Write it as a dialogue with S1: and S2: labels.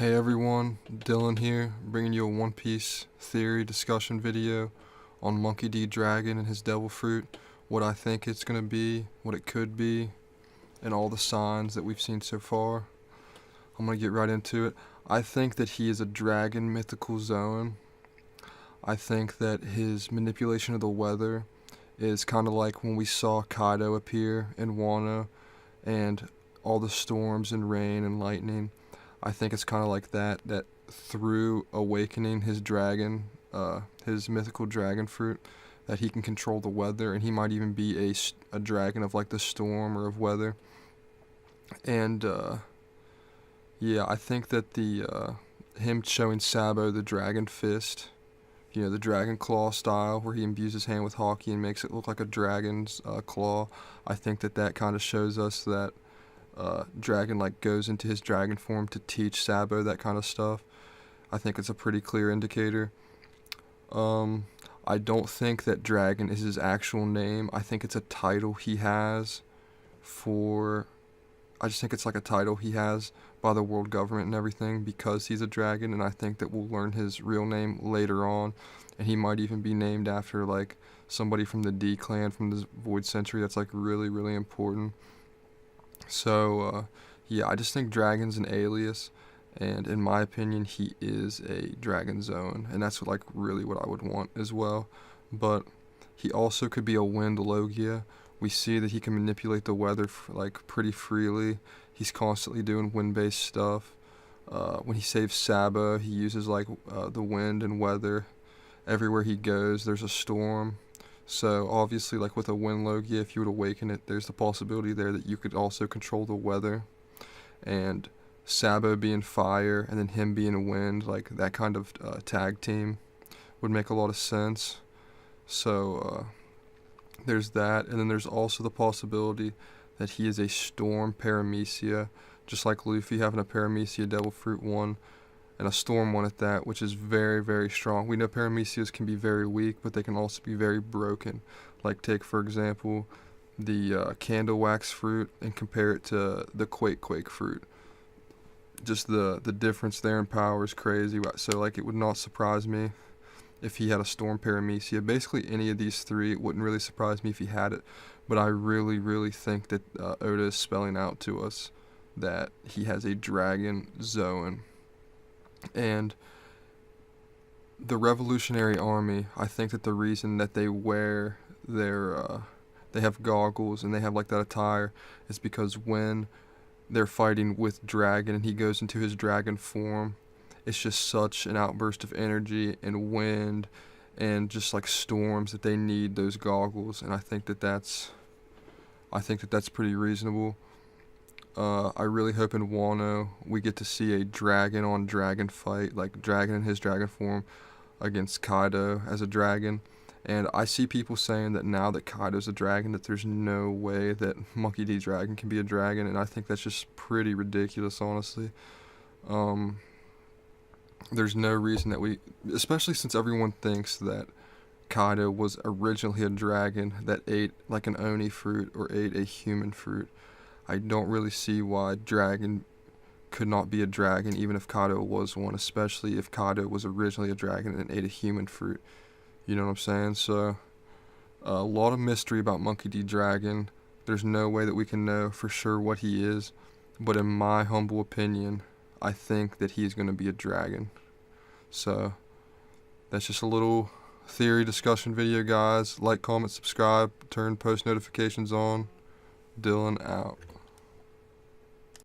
S1: Hey everyone, Dylan here, bringing you a One Piece theory discussion video on Monkey D. Dragon and his Devil Fruit, what I think it's going to be, what it could be, and all the signs that we've seen so far. I'm going to get right into it. I think that he is a dragon mythical Zoan. I think that his manipulation of the weather is kind of like when we saw Kaido appear in Wano and all the storms and rain and lightning. I think it's kind of like that through awakening his dragon, his mythical dragon fruit, that he can control the weather, and he might even be a dragon of like the storm or of weather. And yeah, I think that him showing Sabo the dragon fist, the dragon claw style, where he imbues his hand with Haki and makes it look like a dragon's claw. I think that kind of shows us that Dragon goes into his dragon form to teach Sabo that kind of stuff. I think it's a pretty clear indicator. I don't think that Dragon is his actual name. I think it's a title he has I just think it's like a title he has by the world government and everything because he's a dragon, and I think that we'll learn his real name later on, and he might even be named after like somebody from the D clan from the Void Century that's like really, really important. So, yeah, I just think Dragon's an alias, and in my opinion, he is a Dragon Zoan, and that's really what I would want as well. But he also could be a Wind Logia. We see that he can manipulate the weather pretty freely. He's constantly doing wind-based stuff. When he saves Sabo, he uses the wind and weather. Everywhere he goes, there's a storm. So obviously, with a Wind Logia, if you would awaken it, there's the possibility there that you could also control the weather. And Sabo being fire, and then him being wind, that kind of tag team would make a lot of sense. So there's that, and then there's also the possibility that he is a Storm Paramecia, just like Luffy having a Paramecia Devil Fruit 1, and a Storm one at that, which is very, very strong. We know Paramecias can be very weak, but they can also be very broken. Take, for example, the Candle Wax fruit and compare it to the Quake fruit. Just the difference there in power is crazy. So, it would not surprise me if he had a Storm Paramecia. Basically, any of these three, it wouldn't really surprise me if he had it. But I really, really think that Oda is spelling out to us that he has a Dragon Zoan. And the Revolutionary Army, I think that the reason that they wear they have goggles and they have that attire is because when they're fighting with Dragon and he goes into his dragon form, it's just such an outburst of energy and wind and just storms that they need those goggles, and I think that that's pretty reasonable. I really hope in Wano we get to see a dragon on dragon fight, Dragon in his dragon form against Kaido as a dragon. And I see people saying that now that Kaido's a dragon, that there's no way that Monkey D. Dragon can be a dragon, and I think that's just pretty ridiculous, honestly. There's no reason that especially since everyone thinks that Kaido was originally a dragon that ate an Oni fruit or ate a human fruit. I don't really see why Dragon could not be a dragon even if Kaido was one, especially if Kaido was originally a dragon and ate a human fruit. You know what I'm saying? So, a lot of mystery about Monkey D. Dragon. There's no way that we can know for sure what he is, but in my humble opinion, I think that he's going to be a dragon. So, that's just a little theory discussion video, guys. Like, comment, subscribe, turn post notifications on. Dylan out.